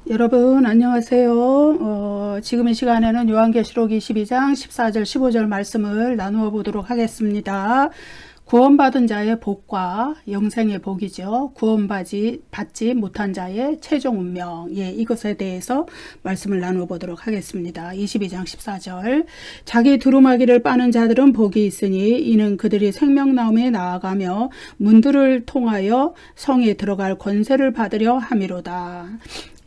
여러분 안녕하세요. 지금 이 시간에는 요한계시록 22장 14절 15절 말씀을 나누어 보도록 하겠습니다. 구원받은 자의 복과 영생의 복이죠. 구원받지 못한 자의 최종 운명, 이것에 대해서 말씀을 나누어 보도록 하겠습니다. 22장 14절 자기 두루마기를 빠는 자들은 복이 있으니 이는 그들이 생명나무에 나아가며 문들을 통하여 성에 들어갈 권세를 받으려 함이로다.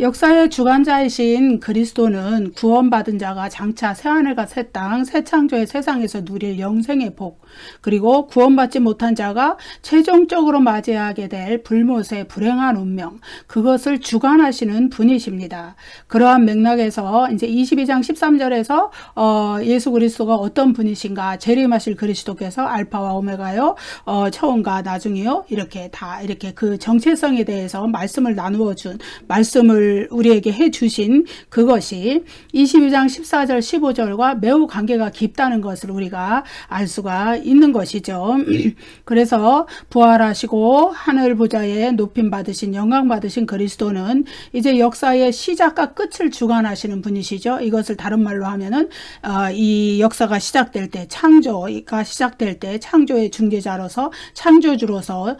역사의 주관자이신 그리스도는 구원받은 자가 장차 새하늘과 새 땅, 새 창조의 세상에서 누릴 영생의 복, 그리고 구원받지 못한 자가 최종적으로 맞이하게 될 불못의 불행한 운명, 그것을 주관하시는 분이십니다. 그러한 맥락에서 이제 22장 13절에서 예수 그리스도가 어떤 분이신가, 재림하실 그리스도께서 알파와 오메가요, 처음과 나중이요, 이렇게 그 정체성에 대해서 말씀을 나누어 준 말씀을 우리에게 해주신 그것이 22장 14절 15절과 매우 관계가 깊다는 것을 우리가 알 수가 있는 것이죠. 그래서 부활하시고 하늘 보좌에 높임 받으신 영광 받으신 그리스도는 이제 역사의 시작과 끝을 주관하시는 분이시죠. 이것을 다른 말로 하면은 이 역사가 시작될 때, 창조가 시작될 때 창조의 중재자로서 창조주로서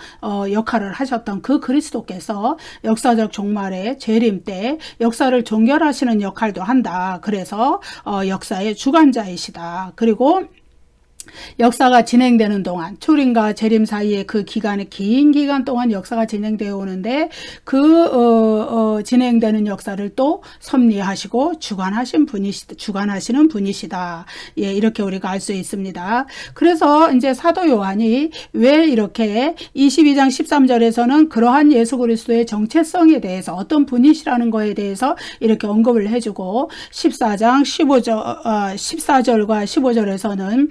역할을 하셨던 그 그리스도께서 역사적 종말에 재림 때 역사를 종결하시는 역할도 한다. 그래서 역사의 주관자이시다. 그리고 역사가 진행되는 동안, 초림과 재림 사이에 그 기간에 긴 기간 동안 역사가 진행되어 오는데 진행되는 역사를 또 섭리하시고 주관하시는 분이시다. 이렇게 우리가 알 수 있습니다. 그래서 이제 사도 요한이 왜 이렇게 22장 13절에서는 그러한 예수 그리스도의 정체성에 대해서 어떤 분이시라는 거에 대해서 이렇게 언급을 해주고 14절과 15절에서는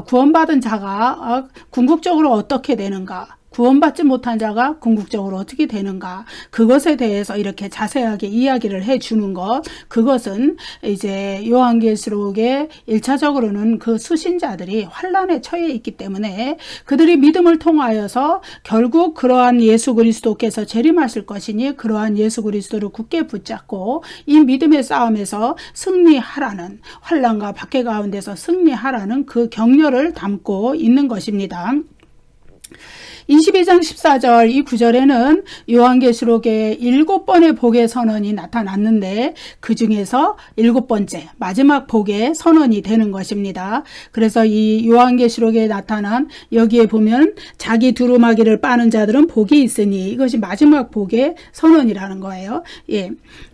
구원받은 자가 궁극적으로 어떻게 되는가, 구원받지 못한 자가 궁극적으로 어떻게 되는가, 그것에 대해서 이렇게 자세하게 이야기를 해주는 것, 그것은 이제 요한계시록의 1차적으로는 그 수신자들이 환난에 처해 있기 때문에 그들이 믿음을 통하여서 결국 그러한 예수 그리스도께서 재림하실 것이니 그러한 예수 그리스도를 굳게 붙잡고 이 믿음의 싸움에서 승리하라는, 환난과 박해 가운데서 승리하라는 그 격려를 담고 있는 것입니다. 22장 14절 이 구절에는 요한계시록의 7번의 복의 선언이 나타났는데 그 중에서 7번째 마지막 복의 선언이 되는 것입니다. 그래서 이 요한계시록에 나타난 여기에 보면 자기 두루마기를 빠는 자들은 복이 있으니 이것이 마지막 복의 선언이라는 거예요.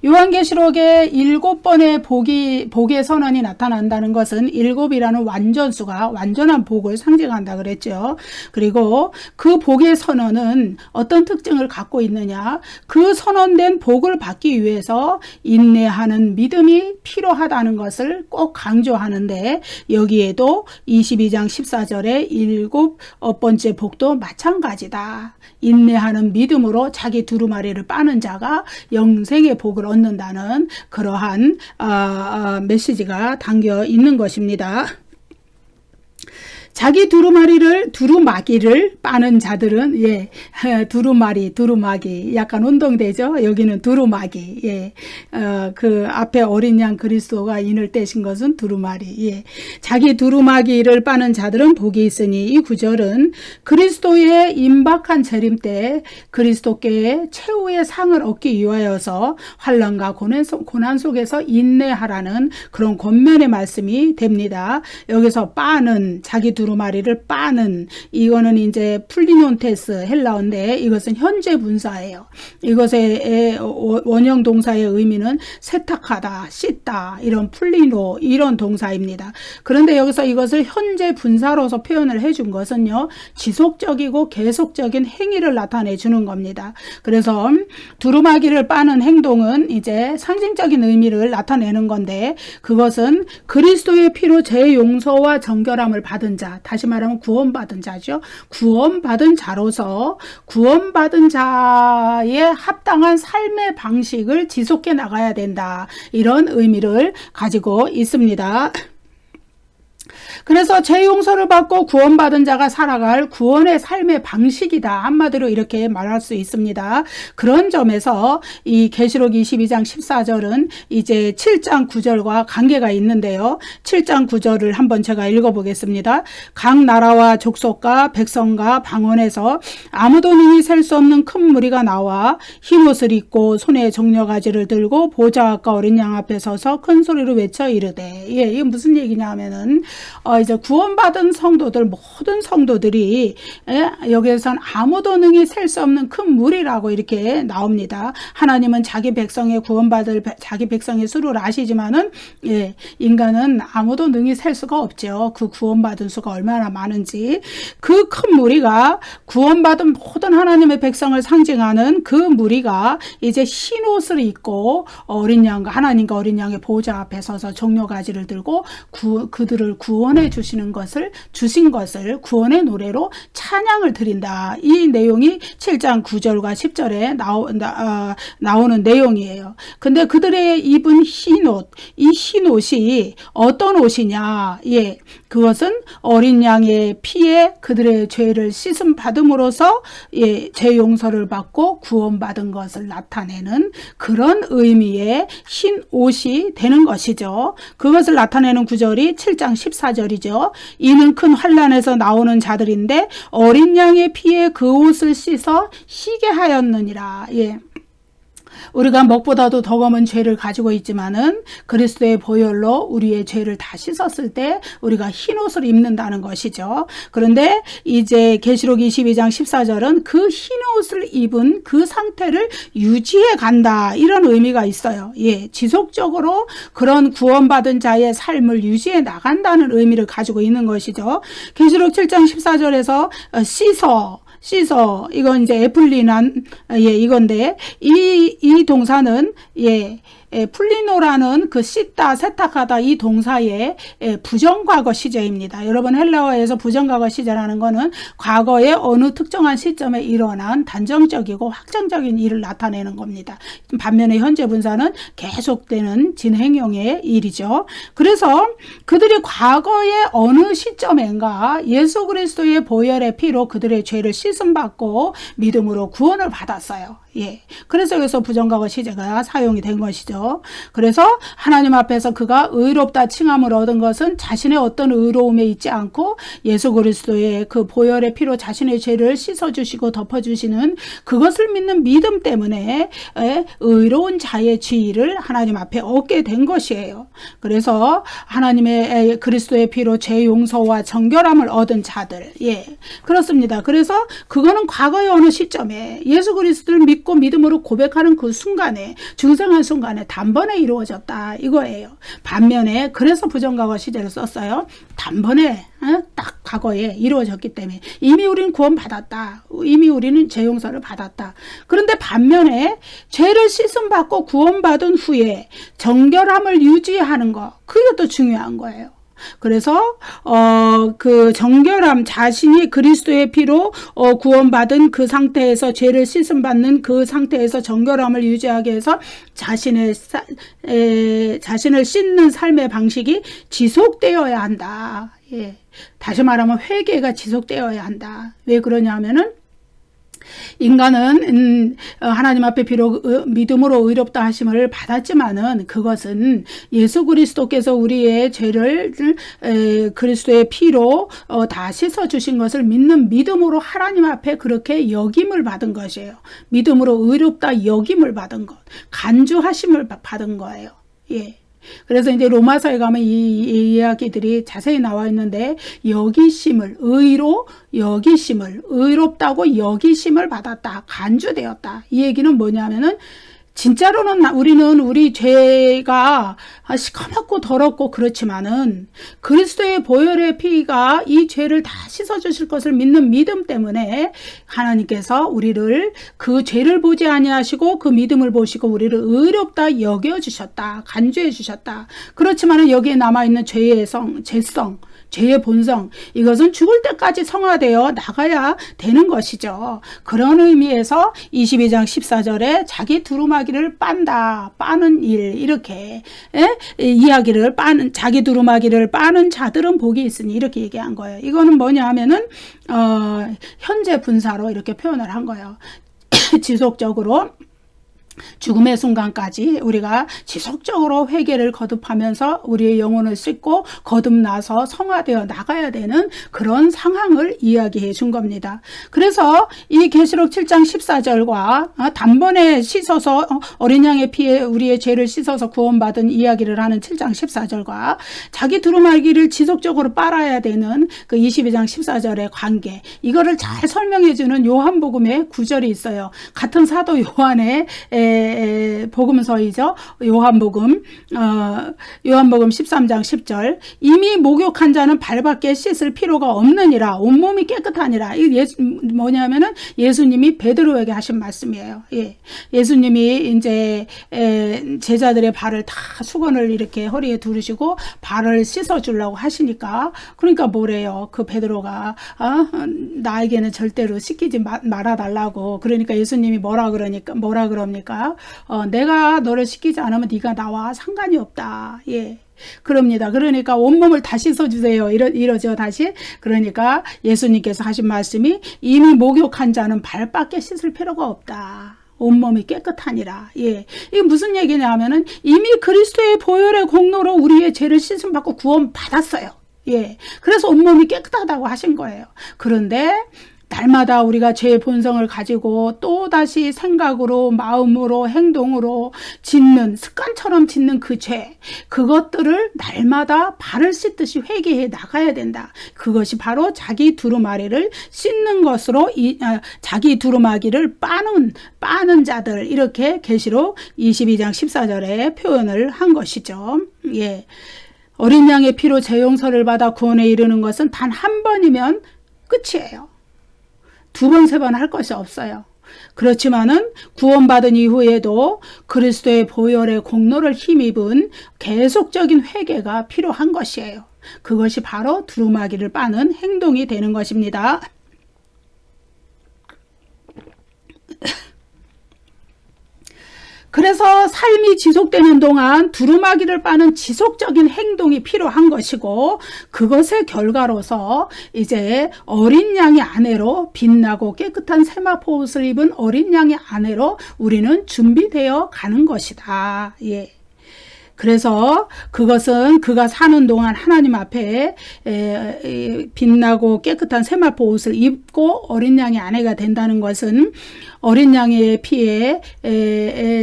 요한계시록에 7번의 복의 선언이 나타난다는 것은 7이라는 완전수가 완전한 복을 상징한다 그랬죠. 그리고 그 복의 선언은 어떤 특징을 갖고 있느냐, 그 선언된 복을 받기 위해서 인내하는 믿음이 필요하다는 것을 꼭 강조하는데 여기에도 22장 14절의 7번째 복도 마찬가지다. 인내하는 믿음으로 자기 두루마리를 빠는 자가 영생의 복을 얻는다는 그러한 메시지가 담겨 있는 것입니다. 자기 두루마기를 빠는 자들은 두루마기 약간 운동되죠. 여기는 두루마기. 그 앞에 어린 양 그리스도가 인을 떼신 것은 두루마리. 자기 두루마기를 빠는 자들은 복이 있으니 이 구절은 그리스도의 임박한 재림 때 그리스도께 최후의 상을 얻기 위하여서 환난과 고난 속에서 인내하라는 그런 권면의 말씀이 됩니다. 여기서 빠는, 자기 두루마리를 빠는, 이거는 이제 플리논테스 헬라어인데 이것은 현재 분사예요. 이것의 원형 동사의 의미는 세탁하다, 씻다, 이런 플리노, 이런 동사입니다. 그런데 여기서 이것을 현재 분사로서 표현을 해준 것은요, 지속적이고 계속적인 행위를 나타내 주는 겁니다. 그래서 두루마기를 빠는 행동은 이제 상징적인 의미를 나타내는 건데 그것은 그리스도의 피로 죄 용서와 정결함을 받은 자, 다시 말하면 구원받은 자죠. 구원받은 자로서 구원받은 자의 합당한 삶의 방식을 지속해 나가야 된다. 이런 의미를 가지고 있습니다. 그래서 죄 용서를 받고 구원받은 자가 살아갈 구원의 삶의 방식이다. 한마디로 이렇게 말할 수 있습니다. 그런 점에서 이 계시록 22장 14절은 이제 7장 9절과 관계가 있는데요. 7장 9절을 한번 제가 읽어보겠습니다. 각 나라와 족속과 백성과 방언에서 아무도 능히 셀 수 없는 큰 무리가 나와 흰옷을 입고 손에 정려가지를 들고 보좌 앞과 어린 양 앞에 서서 큰 소리로 외쳐 이르되, 예, 이게 무슨 얘기냐 하면은 이제 구원받은 성도들, 모든 성도들이, 여기에선 아무도 능히 셀 수 없는 큰 무리라고 이렇게 나옵니다. 하나님은 자기 백성의 구원받을 자기 백성의 수를 아시지만은, 예, 인간은 아무도 능히 셀 수가 없죠. 그 구원받은 수가 얼마나 많은지. 그 큰 무리가, 구원받은 모든 하나님의 백성을 상징하는 그 무리가 이제 흰 옷을 입고 어린 양과 하나님과 어린 양의 보좌 앞에 서서 종려가지를 들고 그들을 구원해 주신 것을 구원의 노래로 찬양을 드린다. 이 내용이 7장 9절과 10절에 나오는 내용이에요. 근데 그들의 입은 흰옷, 이 흰옷이 어떤 옷이냐? 예, 그것은 어린 양의 피에 그들의 죄를 씻음 받음으로써, 예, 죄 용서를 받고 구원받은 것을 나타내는 그런 의미의 흰 옷이 되는 것이죠. 그것을 나타내는 구절이 7장 14절이죠. 이는 큰 환난에서 나오는 자들인데 어린 양의 피에 그 옷을 씻어 희게 하였느니라. 예. 우리가 먹보다도 더 검은 죄를 가지고 있지만은 그리스도의 보혈로 우리의 죄를 다 씻었을 때 우리가 흰 옷을 입는다는 것이죠. 그런데 이제 계시록 22장 14절은 그 흰 옷을 입은 그 상태를 유지해 간다. 이런 의미가 있어요. 예, 지속적으로 그런 구원받은 자의 삶을 유지해 나간다는 의미를 가지고 있는 것이죠. 계시록 7장 14절에서 씻어, 이건 이제 에플리난, 예, 이건데, 이 동사는, 예, 풀리노라는 그 씻다, 세탁하다 이 동사의 부정과거 시제입니다. 여러분 헬라어에서 부정과거 시제라는 거는 과거의 어느 특정한 시점에 일어난 단정적이고 확정적인 일을 나타내는 겁니다. 반면에 현재 분사는 계속되는 진행형의 일이죠. 그래서 그들이 과거의 어느 시점인가 예수 그리스도의 보혈의 피로 그들의 죄를 씻음받고 믿음으로 구원을 받았어요. 예. 그래서 여기서 부정과거 시제가 사용이 된 것이죠. 그래서 하나님 앞에서 그가 의롭다 칭함을 얻은 것은 자신의 어떤 의로움에 있지 않고 예수 그리스도의 그 보혈의 피로 자신의 죄를 씻어주시고 덮어주시는 그것을 믿는 믿음 때문에 의로운 자의 지위를 하나님 앞에 얻게 된 것이에요. 그래서 하나님의 그리스도의 피로 죄 용서와 정결함을 얻은 자들, 예, 그렇습니다. 그래서 그거는 과거의 어느 시점에 예수 그리스도를 믿고 믿음으로 고백하는 그 순간에, 중생한 순간에 단번에 이루어졌다 이거예요. 반면에 그래서 부정과거 시제를 썼어요. 단번에 딱 과거에 이루어졌기 때문에 이미 우리는 구원받았다. 이미 우리는 죄 용서를 받았다. 그런데 반면에 죄를 씻음받고 구원받은 후에 정결함을 유지하는 거, 그게 또 중요한 거예요. 그래서 그 정결함, 자신이 그리스도의 피로 구원받은 그 상태에서 죄를 씻음받는 그 상태에서 정결함을 유지하게 해서 자신을 씻는 삶의 방식이 지속되어야 한다. 예. 다시 말하면 회개가 지속되어야 한다. 왜 그러냐 하면은 인간은 하나님 앞에 비록 믿음으로 의롭다 하심을 받았지만은 그것은 예수 그리스도께서 우리의 죄를 그리스도의 피로 다 씻어주신 것을 믿는 믿음으로 하나님 앞에 그렇게 여김을 받은 것이에요. 믿음으로 의롭다 여김을 받은 것, 간주하심을 받은 거예요. 예. 그래서 이제 로마서에 가면 이 이야기들이 자세히 나와 있는데, 여기심을, 의로 여기심을, 의롭다고 여기심을 받았다, 간주되었다. 이 얘기는 뭐냐면은 진짜로는 우리는 우리 죄가 시커멓고 더럽고 그렇지만은 그리스도의 보혈의 피가 이 죄를 다 씻어주실 것을 믿는 믿음 때문에 하나님께서 우리를 그 죄를 보지 아니하시고 그 믿음을 보시고 우리를 의롭다 여겨주셨다, 간주해 주셨다. 그렇지만은 여기에 남아있는 죄성, 죄의 본성, 이것은 죽을 때까지 성화되어 나가야 되는 것이죠. 그런 의미에서 22장 14절에 자기 두루마기를 빠는 일, 이렇게 이야기를 자기 두루마기를 빠는 자들은 복이 있으니 이렇게 얘기한 거예요. 이거는 뭐냐 하면은 현재 분사로 이렇게 표현을 한 거예요. 지속적으로 죽음의 순간까지 우리가 지속적으로 회개를 거듭하면서 우리의 영혼을 씻고 거듭나서 성화되어 나가야 되는 그런 상황을 이야기해 준 겁니다. 그래서 이 계시록 7장 14절과 단번에 씻어서 어린 양의 피에 우리의 죄를 씻어서 구원받은 이야기를 하는 7장 14절과 자기 두루마기를 지속적으로 빨아야 되는 그 22장 14절의 관계, 이거를 잘 설명해 주는 요한복음의 구절이 있어요. 같은 사도 요한의 복음서이죠. 요한복음 13장 10절, 이미 목욕한 자는 발밖에 씻을 필요가 없느니라, 온몸이 깨끗하니라. 이 뭐냐면은 예수님이 베드로에게 하신 말씀이에요. 예수님이 이제 제자들의 발을 다 수건을 이렇게 허리에 두르시고 발을 씻어 주려고 하시니까, 그러니까 뭐래요? 그 베드로가 나에게는 절대로 씻기지 말아 달라고. 그러니까 예수님이 뭐라 그럽니까? 내가 너를 씻기지 않으면 네가 나와 상관이 없다. 그럽니다. 그러니까 온몸을 다 씻어주세요. 이러죠, 다시. 그러니까 예수님께서 하신 말씀이 이미 목욕한 자는 발밖에 씻을 필요가 없다. 온몸이 깨끗하니라. 이게 무슨 얘기냐 하면은 이미 그리스도의 보혈의 공로로 우리의 죄를 씻음 받고 구원 받았어요. 그래서 온몸이 깨끗하다고 하신 거예요. 그런데 날마다 우리가 죄의 본성을 가지고 또다시 생각으로, 마음으로, 행동으로 짓는, 습관처럼 짓는 그 죄, 그것들을 날마다 발을 씻듯이 회개해 나가야 된다. 그것이 바로 자기 두루마리를 씻는 것으로 자기 두루마기를 빠는 자들, 이렇게 계시록 22장 14절에 표현을 한 것이죠. 어린 양의 피로 죄 용서를 받아 구원에 이르는 것은 단 한 번이면 끝이에요. 두 번, 세 번 할 것이 없어요. 그렇지만은 구원받은 이후에도 그리스도의 보혈의 공로를 힘입은 계속적인 회개가 필요한 것이에요. 그것이 바로 두루마기를 빠는 행동이 되는 것입니다. 그래서 삶이 지속되는 동안 두루마기를 빠는 지속적인 행동이 필요한 것이고, 그것의 결과로서 이제 어린 양의 아내로, 빛나고 깨끗한 세마포 옷을 입은 어린 양의 아내로 우리는 준비되어 가는 것이다. 그래서 그것은 그가 사는 동안 하나님 앞에 빛나고 깨끗한 세마포 옷을 입고 어린 양의 아내가 된다는 것은 어린 양의 피에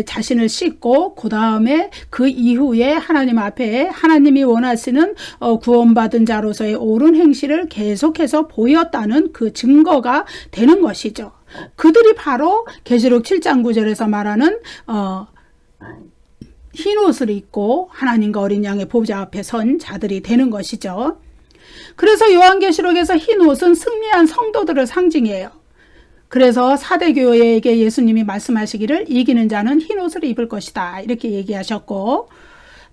자신을 씻고 그 다음에 그 이후에 하나님 앞에 하나님이 원하시는 구원받은 자로서의 옳은 행실을 계속해서 보였다는 그 증거가 되는 것이죠. 그들이 바로 계시록 7장 9절에서 말하는 흰 옷을 입고 하나님과 어린 양의 보좌 앞에 선 자들이 되는 것이죠. 그래서 요한계시록에서 흰 옷은 승리한 성도들을 상징해요. 그래서 사대교회에게 예수님이 말씀하시기를 이기는 자는 흰 옷을 입을 것이다, 이렇게 얘기하셨고,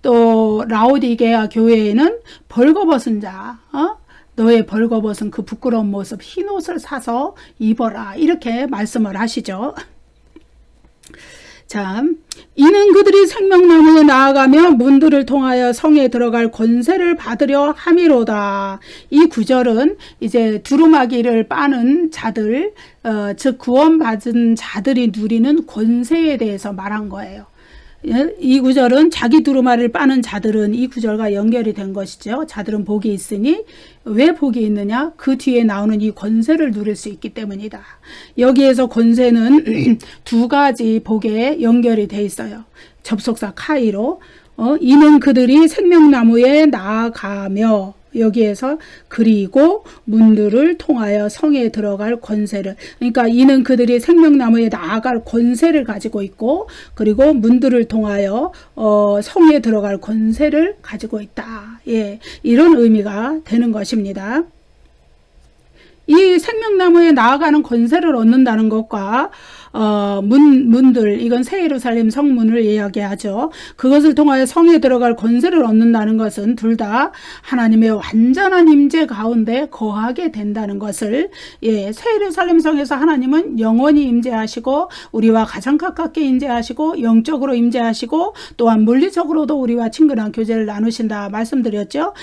또 라오디게아 교회에는 벌거벗은 자, 너의 벌거벗은 그 부끄러운 모습 흰 옷을 사서 입어라, 이렇게 말씀을 하시죠. 참, 이는 그들이 생명나무에 나아가며 문들을 통하여 성에 들어갈 권세를 받으려 함이로다. 이 구절은 이제 두루마기를 빠는 자들, 즉 구원받은 자들이 누리는 권세에 대해서 말한 거예요. 이 구절은 자기 두루마리를 빠는 자들은 이 구절과 연결이 된 것이죠. 자들은 복이 있으니, 왜 복이 있느냐? 그 뒤에 나오는 이 권세를 누릴 수 있기 때문이다. 여기에서 권세는 두 가지 복에 연결이 돼 있어요. 접속사 카이로, 이는 그들이 생명나무에 나아가며, 여기에서 그리고 문들을 통하여 성에 들어갈 권세를, 그러니까 이는 그들이 생명나무에 나아갈 권세를 가지고 있고, 그리고 문들을 통하여 성에 들어갈 권세를 가지고 있다. 이런 의미가 되는 것입니다. 이 생명나무에 나아가는 권세를 얻는다는 것과 문들, 이건 새 예루살렘 성문을 이야기하죠. 그것을 통하여 성에 들어갈 권세를 얻는다는 것은 둘 다 하나님의 완전한 임재 가운데 거하게 된다는 것을, 새 예루살렘 성에서 하나님은 영원히 임재하시고 우리와 가장 가깝게 임재하시고 영적으로 임재하시고 또한 물리적으로도 우리와 친근한 교제를 나누신다 말씀드렸죠.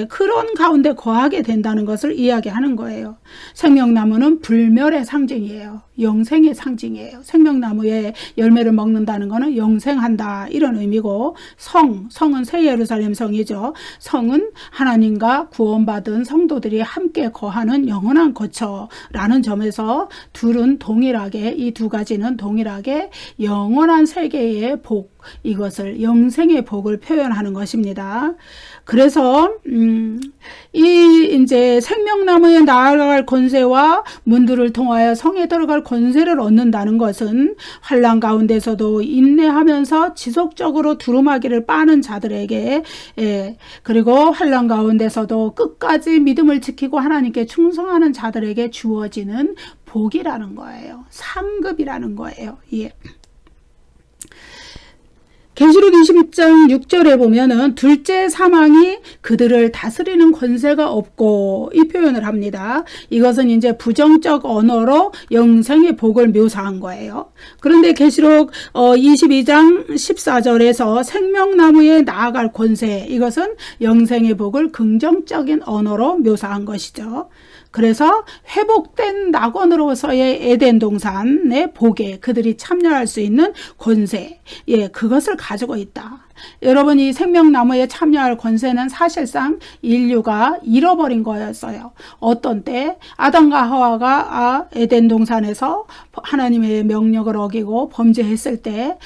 그런 가운데 거하게 된다는 것을 이야기하는 거예요. 생명나무는 불멸의 상징이에요. 영생의 상징이에요. 생명나무의 열매를 먹는다는 것은 영생한다 이런 의미고, 성은 새 예루살렘 성이죠. 성은 하나님과 구원받은 성도들이 함께 거하는 영원한 거처라는 점에서 둘은 동일하게, 이 두 가지는 동일하게 영원한 세계의 복, 이것을 영생의 복을 표현하는 것입니다. 그래서 이제 생명나무에 나아갈 권세와 문들을 통하여 성에 들어갈 권세를 얻는다는 것은 환난 가운데서도 인내하면서 지속적으로 두루마기를 빠는 자들에게, 그리고 환난 가운데서도 끝까지 믿음을 지키고 하나님께 충성하는 자들에게 주어지는 복이라는 거예요. 상급이라는 거예요. 계시록 22장 6절에 보면은 둘째 사망이 그들을 다스리는 권세가 없고, 이 표현을 합니다. 이것은 이제 부정적 언어로 영생의 복을 묘사한 거예요. 그런데 계시록 22장 14절에서 생명나무에 나아갈 권세, 이것은 영생의 복을 긍정적인 언어로 묘사한 것이죠. 그래서 회복된 낙원으로서의 에덴 동산의 복에 그들이 참여할 수 있는 권세, 그것을 가지고 있다. 여러분, 이 생명나무에 참여할 권세는 사실상 인류가 잃어버린 거였어요. 어떤 때 아담과 하와가 에덴 동산에서 하나님의 명령을 어기고 범죄했을 때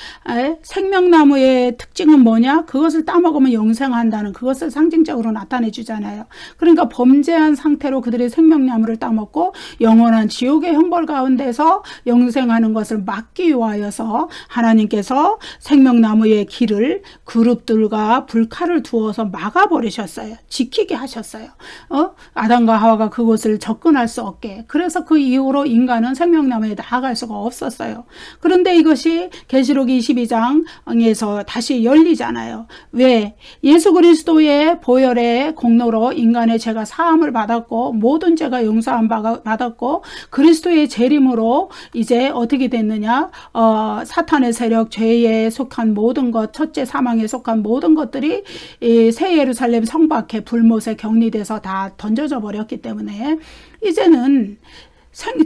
생명나무의 특징은 뭐냐? 그것을 따먹으면 영생한다는, 그것을 상징적으로 나타내 주잖아요. 그러니까 범죄한 상태로 그들이 생명나무를 따먹고 영원한 지옥의 형벌 가운데서 영생하는 것을 막기 위하여서 하나님께서 생명나무의 길을 그룹들과 불칼을 두어서 막아버리셨어요. 지키게 하셨어요. 아담과 하와가 그곳을 접근할 수 없게. 그래서 그 이후로 인간은 생명나무에 나아갈 수가 없었어요. 그런데 이것이 계시록 22장에서 다시 열리잖아요. 왜? 예수 그리스도의 보혈의 공로로 인간의 죄가 사함을 받았고 모든 죄가 용서함 받았고 그리스도의 재림으로 이제 어떻게 됐느냐? 사탄의 세력, 죄에 속한 모든 것, 첫째 사망에 속한 모든 것들이 이 새 예루살렘 성 밖에 불못에 격리돼서 다 던져져 버렸기 때문에 이제는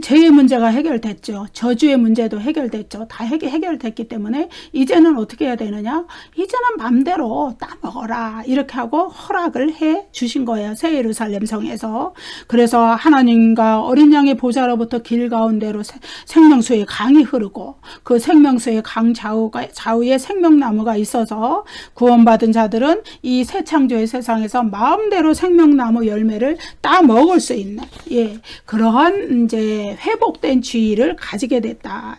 죄의 문제가 해결됐죠. 저주의 문제도 해결됐죠. 다 해결됐기 때문에 이제는 어떻게 해야 되느냐? 이제는 맘대로 따먹어라 이렇게 하고 허락을 해 주신 거예요. 새 예루살렘 성에서. 그래서 하나님과 어린 양의 보좌로부터 길 가운데로 생명수의 강이 흐르고 그 생명수의 강 좌우에 생명나무가 있어서 구원받은 자들은 이 새 창조의 세상에서 마음대로 생명나무 열매를 따먹을 수 있는, 그러한 이제 회복된 지위를 가지게 됐다.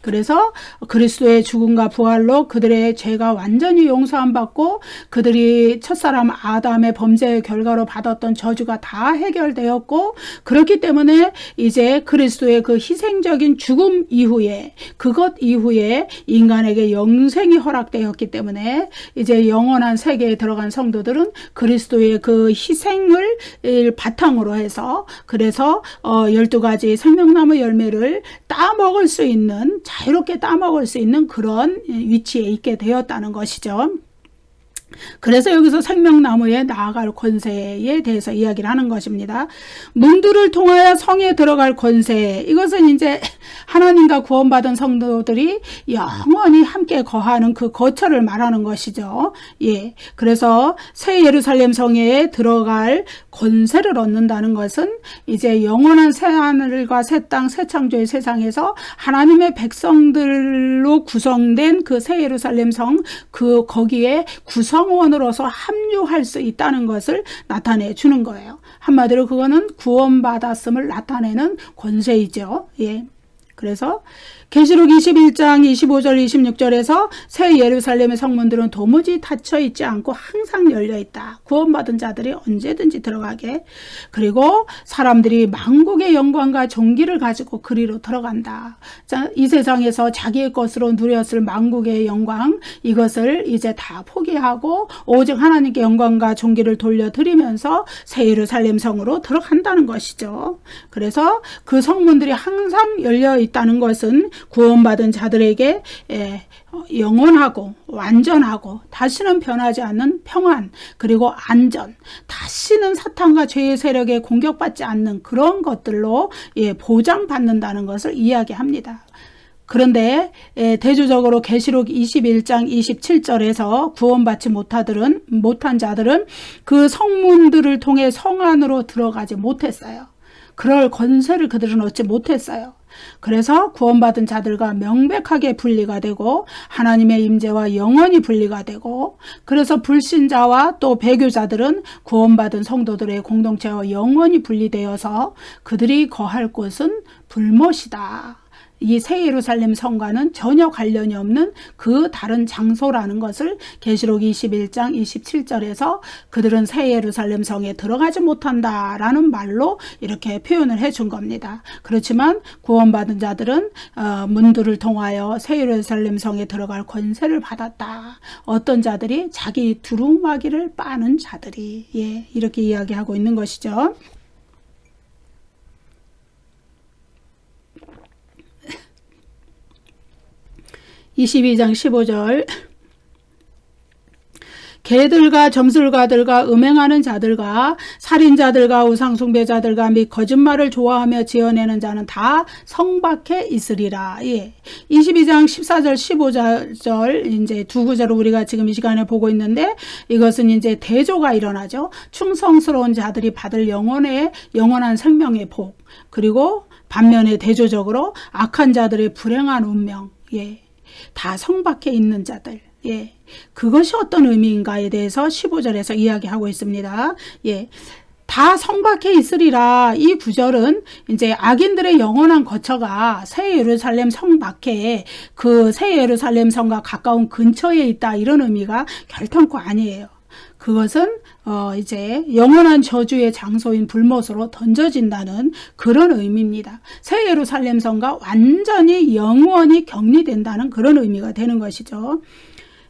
그래서 그리스도의 죽음과 부활로 그들의 죄가 완전히 용서함 받고 그들이 첫사람 아담의 범죄의 결과로 받았던 저주가 다 해결되었고, 그렇기 때문에 이제 그리스도의 그 희생적인 죽음 이후에, 그것 이후에 인간에게 영생이 허락되었기 때문에 이제 영원한 세계에 들어간 성도들은 그리스도의 그 희생을 바탕으로 해서, 그래서 12가지 생명나무 열매를 따먹을 수 있는, 자유롭게 따먹을 수 있는 그런 위치에 있게 되었다는 것이죠. 그래서 여기서 생명나무에 나아갈 권세에 대해서 이야기를 하는 것입니다. 문들을 통하여 성에 들어갈 권세, 이것은 이제 하나님과 구원받은 성도들이 영원히 함께 거하는 그 거처를 말하는 것이죠. 그래서 새 예루살렘 성에 들어갈 권세를 얻는다는 것은 이제 영원한 새하늘과 새 땅, 새 창조의 세상에서 하나님의 백성들로 구성된 그 새 예루살렘 성, 거기에 구성원으로서 합류할 수 있다는 것을 나타내 주는 거예요. 한마디로 그거는 구원받았음을 나타내는 권세이죠. 그래서 계시록 21장 25절 26절에서 새 예루살렘의 성문들은 도무지 닫혀 있지 않고 항상 열려 있다. 구원받은 자들이 언제든지 들어가게. 그리고 사람들이 만국의 영광과 존귀를 가지고 그리로 들어간다. 자, 이 세상에서 자기의 것으로 누렸을 만국의 영광, 이것을 이제 다 포기하고 오직 하나님께 영광과 존귀를 돌려드리면서 새 예루살렘 성으로 들어간다는 것이죠. 그래서 그 성문들이 항상 열려 있다는 것은 구원받은 자들에게 영원하고 완전하고 다시는 변하지 않는 평안, 그리고 안전, 다시는 사탄과 죄의 세력에 공격받지 않는 그런 것들로 보장받는다는 것을 이야기합니다. 그런데 대조적으로 계시록 21장 27절에서 구원받지 못한 자들은 그 성문들을 통해 성 안으로 들어가지 못했어요. 그럴 권세를 그들은 얻지 못했어요. 그래서 구원받은 자들과 명백하게 분리가 되고 하나님의 임재와 영원히 분리가 되고, 그래서 불신자와 또 배교자들은 구원받은 성도들의 공동체와 영원히 분리되어서 그들이 거할 곳은 불못이다. 이 새 예루살렘 성과는 전혀 관련이 없는 그 다른 장소라는 것을 계시록 21장 27절에서 그들은 새 예루살렘 성에 들어가지 못한다라는 말로 이렇게 표현을 해준 겁니다. 그렇지만 구원받은 자들은 문들을 통하여 새 예루살렘 성에 들어갈 권세를 받았다. 어떤 자들이? 자기 두루마기를 빠는 자들이 이렇게 이야기하고 있는 것이죠. 22장 15절 개들과 점술가들과 음행하는 자들과 살인자들과 우상숭배자들과 및 거짓말을 좋아하며 지어내는 자는 다 성 밖에 있으리라. 22장 14절 15절 이제 두 구절을 우리가 지금 이 시간에 보고 있는데, 이것은 이제 대조가 일어나죠. 충성스러운 자들이 받을 영원한 생명의 복, 그리고 반면에 대조적으로 악한 자들의 불행한 운명, 다 성 밖에 있는 자들. 그것이 어떤 의미인가에 대해서 15절에서 이야기하고 있습니다. 다 성 밖에 있으리라. 이 구절은 이제 악인들의 영원한 거처가 새 예루살렘 성 밖에 그 새 예루살렘 성과 가까운 근처에 있다, 이런 의미가 결탄코 아니에요. 그것은 이제 영원한 저주의 장소인 불못으로 던져진다는 그런 의미입니다. 새 예루살렘 성과 완전히 영원히 격리된다는 그런 의미가 되는 것이죠.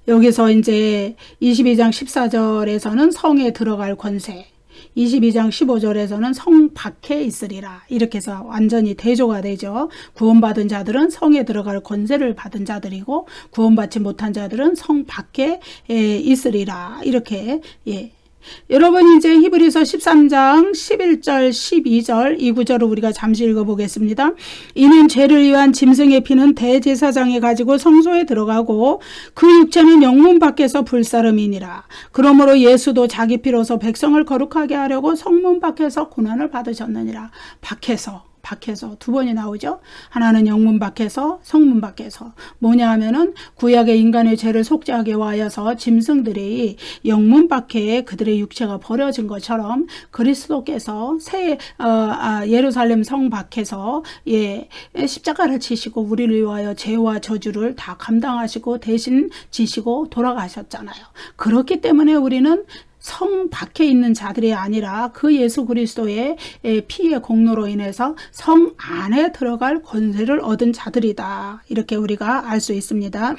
여기서 이제 22장 14절에서는 성에 들어갈 권세, 22장 15절에서는 성 밖에 있으리라. 이렇게 해서 완전히 대조가 되죠. 구원받은 자들은 성에 들어갈 권세를 받은 자들이고, 구원받지 못한 자들은 성 밖에 있으리라. 이렇게 여러분 이제 히브리서 13장 11절 12절 이 구절을 우리가 잠시 읽어보겠습니다. 이는 죄를 위한 짐승의 피는 대제사장에 가지고 성소에 들어가고 그 육체는 영문 밖에서 불사름이니라. 그러므로 예수도 자기 피로서 백성을 거룩하게 하려고 성문 밖에서 고난을 받으셨느니라. 밖에서 두 번이 나오죠. 하나는 영문 밖에서, 성문 밖에서. 뭐냐 하면은 구약의 인간의 죄를 속죄하게 하여서 짐승들이 영문 밖에 그들의 육체가 버려진 것처럼 그리스도께서 예루살렘 성 밖에서 십자가를 지시고 우리를 위하여 죄와 저주를 다 감당하시고 대신 지시고 돌아가셨잖아요. 그렇기 때문에 우리는 성 밖에 있는 자들이 아니라 그 예수 그리스도의 피의 공로로 인해서 성 안에 들어갈 권세를 얻은 자들이다. 이렇게 우리가 알 수 있습니다.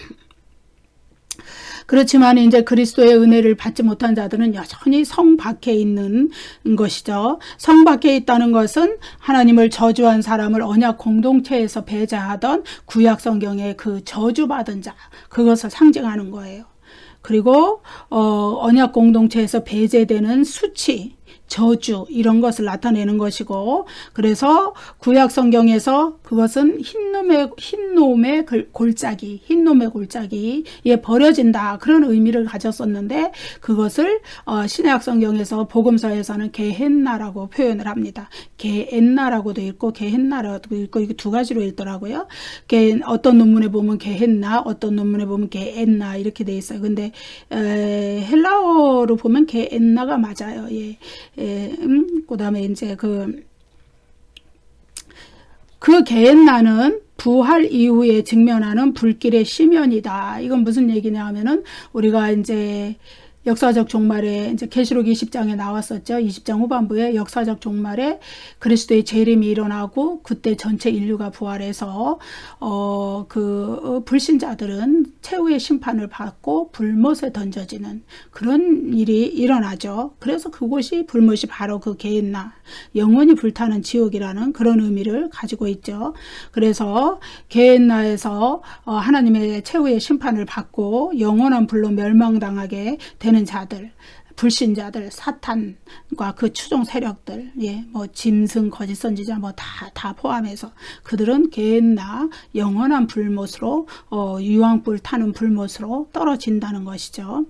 그렇지만 이제 그리스도의 은혜를 받지 못한 자들은 여전히 성 밖에 있는 것이죠. 성 밖에 있다는 것은 하나님을 저주한 사람을 언약 공동체에서 배제하던 구약 성경의 그 저주받은 자, 그것을 상징하는 거예요. 그리고 언약 공동체에서 배제되는 수치, 저주 이런 것을 나타내는 것이고, 그래서 구약 성경에서 그것은 흰놈의 골짜기에 버려진다, 그런 의미를 가졌었는데, 그것을 신약 성경에서 복음서에서는 게헨나라고 표현을 합니다. 게엔나라고도 있고 게헨나라고도 있고 이게 두 가지로 읽더라고요. 어떤 논문에 보면 게헨나, 어떤 논문에 보면 게엔나 이렇게 돼 있어요. 근데 헬라어로 보면 게엔나가 맞아요. 그 다음에 이제 그 게엔나는 부활 이후에 직면하는 불길의 시면이다. 이건 무슨 얘기냐 하면은 우리가 이제 역사적 종말에 이제 계시록 20장에 나왔었죠. 20장 후반부에 역사적 종말에 그리스도의 재림이 일어나고 그때 전체 인류가 부활해서 불신자들은 최후의 심판을 받고 불못에 던져지는 그런 일이 일어나죠. 그래서 그곳이 불못이 바로 그 게hen나, 영원히 불타는 지옥이라는 그런 의미를 가지고 있죠. 그래서 게헨나에서 하나님의 최후의 심판을 받고 영원한 불로 멸망당하게 되는 자들, 불신자들, 사탄과 그 추종 세력들, 뭐 짐승, 거짓 선지자 뭐 다 포함해서 그들은 게헨나 영원한 불못으로 유황불 타는 불못으로 떨어진다는 것이죠.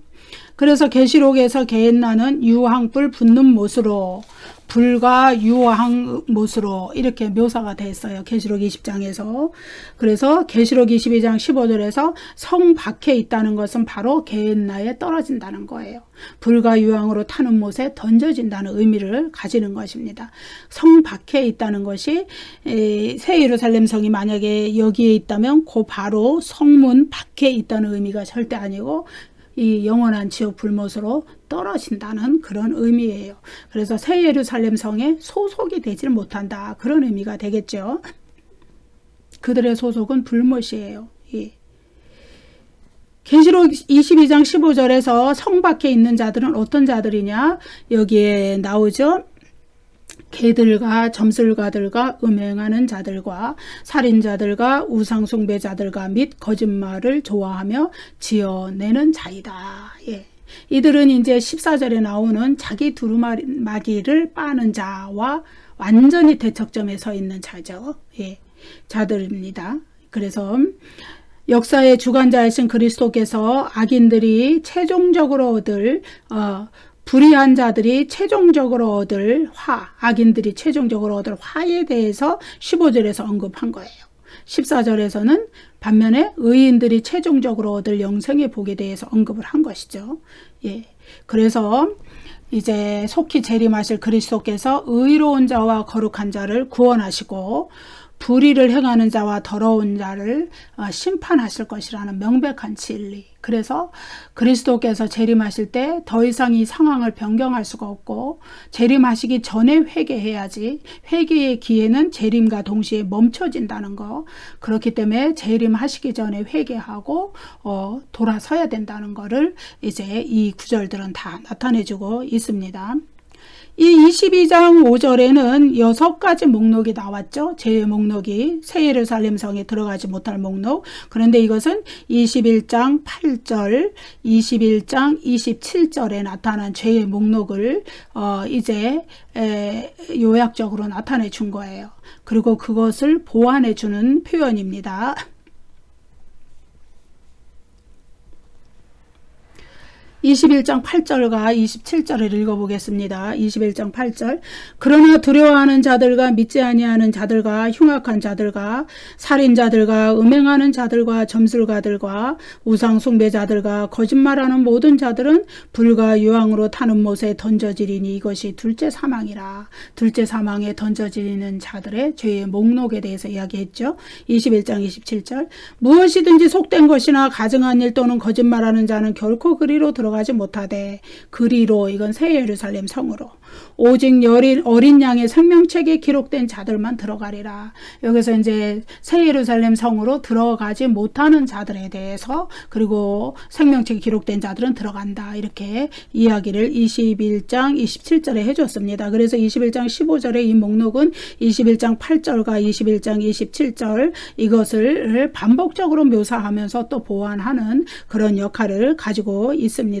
그래서 계시록에서 게헨나는 유황불 붙는 못으로, 불과 유황못으로 이렇게 묘사가 됐어요. 계시록 20장에서. 그래서 계시록 22장 15절에서 성 밖에 있다는 것은 바로 게헨나에 떨어진다는 거예요. 불과 유황으로 타는 못에 던져진다는 의미를 가지는 것입니다. 성 밖에 있다는 것이 새 예루살렘 성이 만약에 여기에 있다면 그 바로 성문 밖에 있다는 의미가 절대 아니고 이 영원한 지옥 불못으로 떨어진다는 그런 의미예요. 그래서 새 예루살렘 성에 소속이 되질 못한다. 그런 의미가 되겠죠. 그들의 소속은 불못이에요. 계시록 22장 15절에서 성 밖에 있는 자들은 어떤 자들이냐? 여기에 나오죠. 개들과 점술가들과 음행하는 자들과 살인자들과 우상숭배자들과 및 거짓말을 좋아하며 지어내는 자이다. 이들은 이제 14절에 나오는 자기 두루마기를 빠는 자와 완전히 대척점에 서 있는 자죠. 자들입니다. 그래서 역사의 주관자이신 그리스도께서 악인들이 최종적으로 얻을 불의한 자들이 최종적으로 얻을 악인들이 최종적으로 얻을 화에 대해서 15절에서 언급한 거예요. 14절에서는 반면에 의인들이 최종적으로 얻을 영생의 복에 대해서 언급을 한 것이죠. 그래서 이제 속히 재림하실 그리스도께서 의로운 자와 거룩한 자를 구원하시고 불의를 행하는 자와 더러운 자를 심판하실 것이라는 명백한 진리. 그래서 그리스도께서 재림하실 때 더 이상 이 상황을 변경할 수가 없고 재림하시기 전에 회개해야지, 회개의 기회는 재림과 동시에 멈춰진다는 거. 그렇기 때문에 재림하시기 전에 회개하고 돌아서야 된다는 거를 이제 이 구절들은 다 나타내주고 있습니다. 이 22장 5절에는 6가지 목록이 나왔죠. 제 목록이 새 예루살렘 성에 들어가지 못할 목록. 그런데 이것은 21장 8절, 21장 27절에 나타난 죄의 목록을 이제 요약적으로 나타내 준 거예요. 그리고 그것을 보완해 주는 표현입니다. 21장 8절과 27절을 읽어보겠습니다. 21장 8절. 그러나 두려워하는 자들과 믿지 아니하는 자들과 흉악한 자들과 살인자들과 음행하는 자들과 점술가들과 우상숭배자들과 거짓말하는 모든 자들은 불과 유황으로 타는 못에 던져지리니 이것이 둘째 사망이라. 둘째 사망에 던져지는 자들의 죄의 목록에 대해서 이야기했죠. 21장 27절. 무엇이든지 속된 것이나 가증한 일 또는 거짓말하는 자는 결코 그리로 들어가지 못하되, 그리로, 이건 새 예루살렘 성으로 오직 어린 양의 생명책에 기록된 자들만 들어가리라. 여기서 이제 새 예루살렘 성으로 들어가지 못하는 자들에 대해서, 그리고 생명책에 기록된 자들은 들어간다, 이렇게 이야기를 21장 27절에 해줬습니다. 그래서 21장 15절의 이 목록은 21장 8절과 21장 27절 이것을 반복적으로 묘사하면서 또 보완하는 그런 역할을 가지고 있습니다.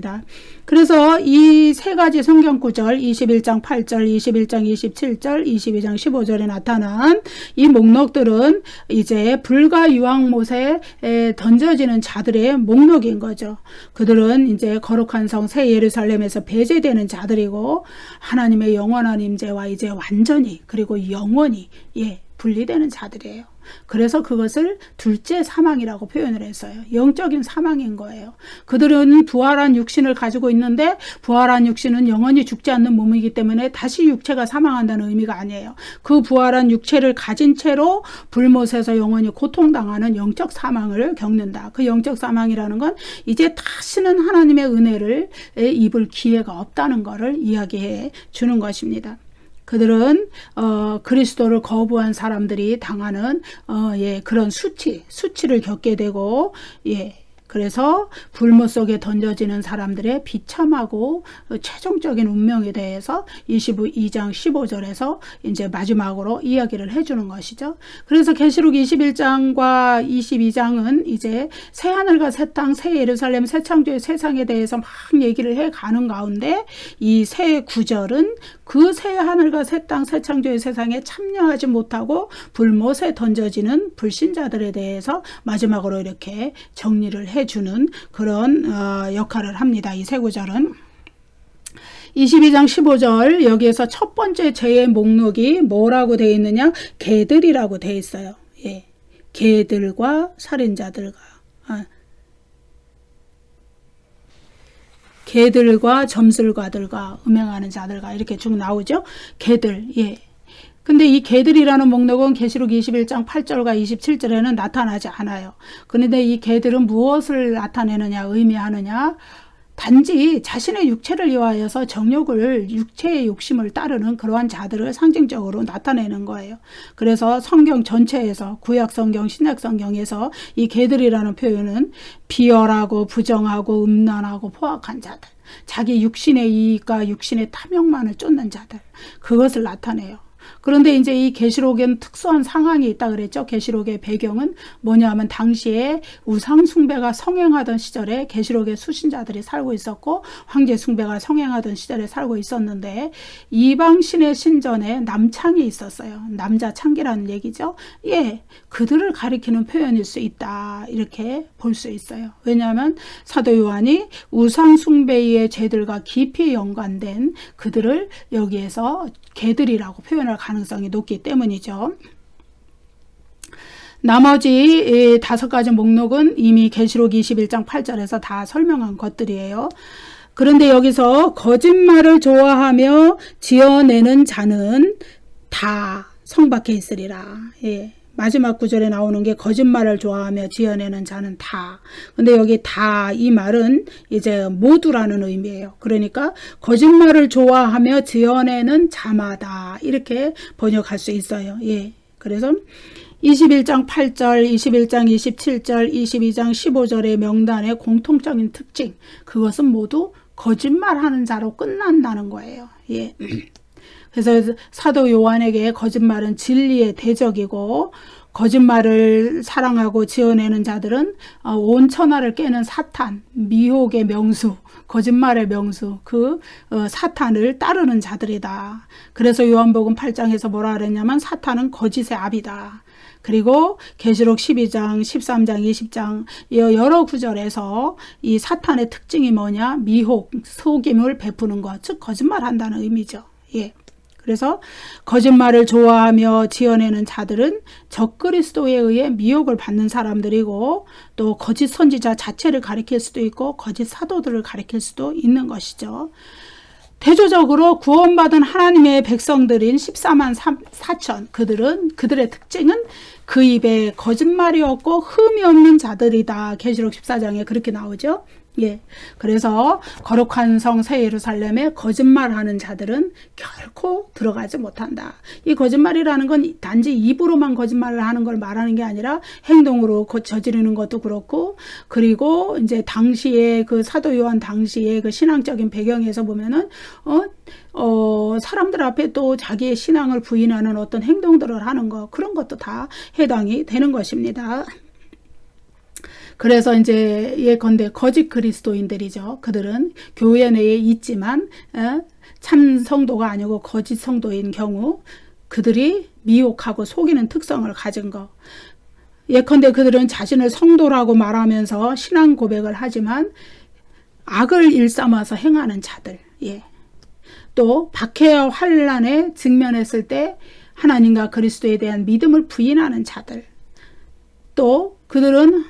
그래서 이 세 가지 성경 구절 21장 8절, 21장 27절, 22장 15절에 나타난 이 목록들은 이제 불과 유황못에 던져지는 자들의 목록인 거죠. 그들은 이제 거룩한 성 새 예루살렘에서 배제되는 자들이고 하나님의 영원한 임재와 이제 완전히 그리고 영원히 분리되는 자들이에요. 그래서 그것을 둘째 사망이라고 표현을 했어요. 영적인 사망인 거예요. 그들은 부활한 육신을 가지고 있는데 부활한 육신은 영원히 죽지 않는 몸이기 때문에 다시 육체가 사망한다는 의미가 아니에요. 그 부활한 육체를 가진 채로 불못에서 영원히 고통당하는 영적 사망을 겪는다. 그 영적 사망이라는 건 이제 다시는 하나님의 은혜를 입을 기회가 없다는 것을 이야기해 주는 것입니다. 그들은 그리스도를 거부한 사람들이 당하는 그런 수치를 겪게 되고, 그래서 불못 속에 던져지는 사람들의 비참하고 최종적인 운명에 대해서 22장 15절에서 이제 마지막으로 이야기를 해주는 것이죠. 그래서 계시록 21장과 22장은 이제 새 하늘과 새 땅, 새 예루살렘, 새 창조의 세상에 대해서 막 얘기를 해 가는 가운데 이 새 구절은 그 새 하늘과 새 땅, 새 창조의 세상에 참여하지 못하고 불못에 던져지는 불신자들에 대해서 마지막으로 이렇게 정리를 해주는 그런 역할을 합니다. 이 세 구절은 22장 15절 여기에서 첫 번째 죄의 목록이 뭐라고 되어 있느냐? 개들이라고 되어 있어요. 개들과 살인자들과 개들과 점술가들과 음행하는 자들과 이렇게 쭉 나오죠. 개들. 근데 이 개들이라는 목록은 계시록 21장 8절과 27절에는 나타나지 않아요. 그런데 이 개들은 무엇을 나타내느냐, 의미하느냐? 단지 자신의 육체를 위하여서 정욕을, 육체의 욕심을 따르는 그러한 자들을 상징적으로 나타내는 거예요. 그래서 성경 전체에서 구약 성경, 신약 성경에서 이 개들이라는 표현은 비열하고 부정하고 음란하고 포악한 자들, 자기 육신의 이익과 육신의 탐욕만을 쫓는 자들, 그것을 나타내요. 그런데 이제 이 계시록에는 특수한 상황이 있다 그랬죠. 계시록의 배경은 뭐냐 하면 당시에 우상 숭배가 성행하던 시절에 계시록의 수신자들이 살고 있었고 황제 숭배가 성행하던 시절에 살고 있었는데 이방신의 신전에 남창이 있었어요. 남자 창기라는 얘기죠. 그들을 가리키는 표현일 수 있다. 이렇게 볼 수 있어요. 왜냐하면 사도 요한이 우상 숭배의 죄들과 깊이 연관된 그들을 여기에서 개들이라고 표현할 가능성이 높기 때문이죠. 나머지 5가지 목록은 이미 계시록 21장 8절에서 다 설명한 것들이에요. 그런데 여기서 거짓말을 좋아하며 지어내는 자는 다 성밖에 있으리라. 마지막 구절에 나오는 게 거짓말을 좋아하며 지어내는 자는 다. 근데 여기 다 이 말은 이제 모두라는 의미예요. 그러니까 거짓말을 좋아하며 지어내는 자마다 이렇게 번역할 수 있어요. 그래서 21장 8절, 21장 27절, 22장 15절의 명단의 공통적인 특징, 그것은 모두 거짓말하는 자로 끝난다는 거예요. 그래서 사도 요한에게 거짓말은 진리의 대적이고 거짓말을 사랑하고 지어내는 자들은 온 천하를 깨는 사탄, 미혹의 명수, 거짓말의 명수, 그 사탄을 따르는 자들이다. 그래서 요한복음 8장에서 뭐라 그랬냐면 사탄은 거짓의 아비다. 그리고 계시록 12장, 13장, 20장 여러 구절에서 이 사탄의 특징이 뭐냐? 미혹, 속임을 베푸는 것, 즉 거짓말한다는 의미죠. 그래서 거짓말을 좋아하며 지어내는 자들은 적그리스도에 의해 미혹을 받는 사람들이고 또 거짓 선지자 자체를 가리킬 수도 있고 거짓 사도들을 가리킬 수도 있는 것이죠. 대조적으로 구원받은 하나님의 백성들인 14만 4천 그들의 특징은 그 입에 거짓말이 없고 흠이 없는 자들이다. 계시록 14장에 그렇게 나오죠. 그래서 거룩한 성 새 예루살렘에 거짓말하는 자들은 결코 들어가지 못한다. 이 거짓말이라는 건 단지 입으로만 거짓말을 하는 걸 말하는 게 아니라 행동으로 저지르는 것도 그렇고, 그리고 이제 당시에 그 사도 요한 당시에 그 신앙적인 배경에서 보면은 사람들 앞에 또 자기의 신앙을 부인하는 어떤 행동들을 하는 것, 그런 것도 다 해당이 되는 것입니다. 그래서 이제 예컨대 거짓 그리스도인들이죠. 그들은 교회 내에 있지만 참 성도가 아니고 거짓 성도인 경우 그들이 미혹하고 속이는 특성을 가진 거. 예컨대 그들은 자신을 성도라고 말하면서 신앙 고백을 하지만 악을 일삼아서 행하는 자들. 또 박해와 환난에 직면했을 때 하나님과 그리스도에 대한 믿음을 부인하는 자들. 또 그들은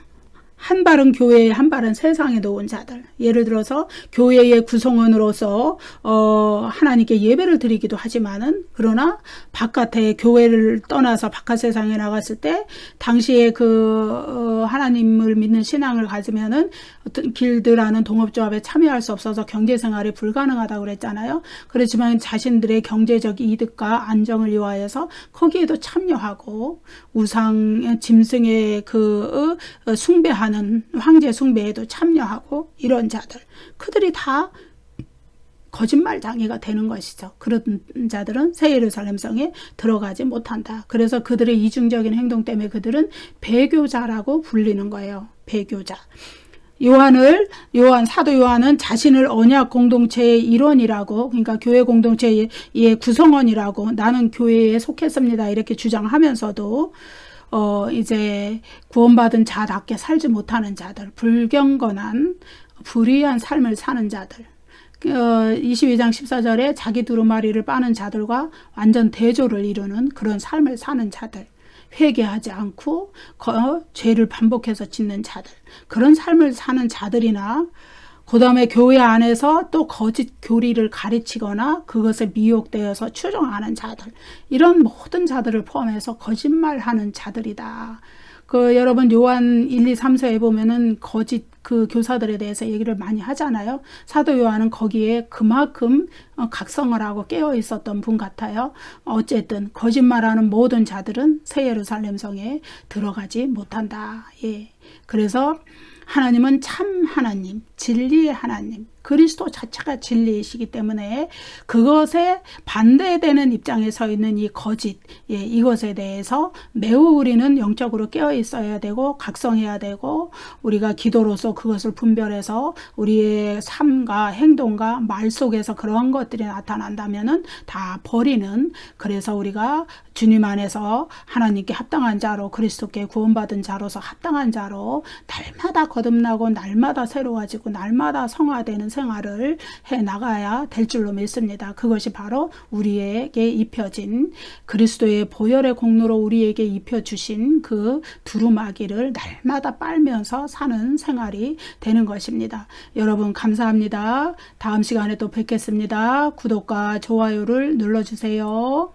한 발은 교회에 한 발은 세상에 놓은 자들. 예를 들어서 교회의 구성원으로서 하나님께 예배를 드리기도 하지만은 그러나 바깥에 교회를 떠나서 바깥 세상에 나갔을 때 당시에 그 하나님을 믿는 신앙을 가지면은 어떤 길드라는 동업조합에 참여할 수 없어서 경제 생활이 불가능하다고 그랬잖아요. 그렇지만 자신들의 경제적 이득과 안정을 위하여서 거기에도 참여하고 우상 짐승의 그 숭배하는 황제 숭배에도 참여하고 이런 자들, 그들이 다 거짓말쟁이가 되는 것이죠. 그런 자들은 새 예루살렘 성에 들어가지 못한다. 그래서 그들의 이중적인 행동 때문에 그들은 배교자라고 불리는 거예요. 배교자. 사도 요한은 자신을 언약 공동체의 일원이라고, 그러니까 교회 공동체의 구성원이라고, 나는 교회에 속했습니다, 이렇게 주장하면서도 이제 구원받은 자답게 살지 못하는 자들, 불경건한 불의한 삶을 사는 자들, 22장 14절에 자기 두루마리를 빠는 자들과 완전 대조를 이루는 그런 삶을 사는 자들, 회개하지 않고 죄를 반복해서 짓는 자들, 그런 삶을 사는 자들이나 그 다음에 교회 안에서 또 거짓 교리를 가르치거나 그것에 미혹되어서 추종하는 자들, 이런 모든 자들을 포함해서 거짓말하는 자들이다. 여러분 요한 1, 2, 3서에 보면은 거짓 그 교사들에 대해서 얘기를 많이 하잖아요. 사도 요한은 거기에 그만큼 각성을 하고 깨어 있었던 분 같아요. 어쨌든 거짓말하는 모든 자들은 새 예루살렘 성에 들어가지 못한다. 예. 그래서 하나님은 참 하나님, 진리의 하나님, 그리스도 자체가 진리이시기 때문에 그것에 반대되는 입장에 서 있는 이 거짓, 이것에 대해서 매우 우리는 영적으로 깨어 있어야 되고 각성해야 되고, 우리가 기도로서 그것을 분별해서 우리의 삶과 행동과 말 속에서 그러한 것들이 나타난다면은 다 버리는, 그래서 우리가 주님 안에서 하나님께 합당한 자로, 그리스도께 구원받은 자로서 합당한 자로 날마다 거듭나고 날마다 새로워지고 날마다 성화되는 생활을 해 나가야 될 줄로 믿습니다. 그것이 바로 우리에게 입혀진 그리스도의 보혈의 공로로 우리에게 입혀주신 그 두루마기를 날마다 빨면서 사는 생활이 되는 것입니다. 여러분 감사합니다. 다음 시간에 또 뵙겠습니다. 구독과 좋아요를 눌러주세요.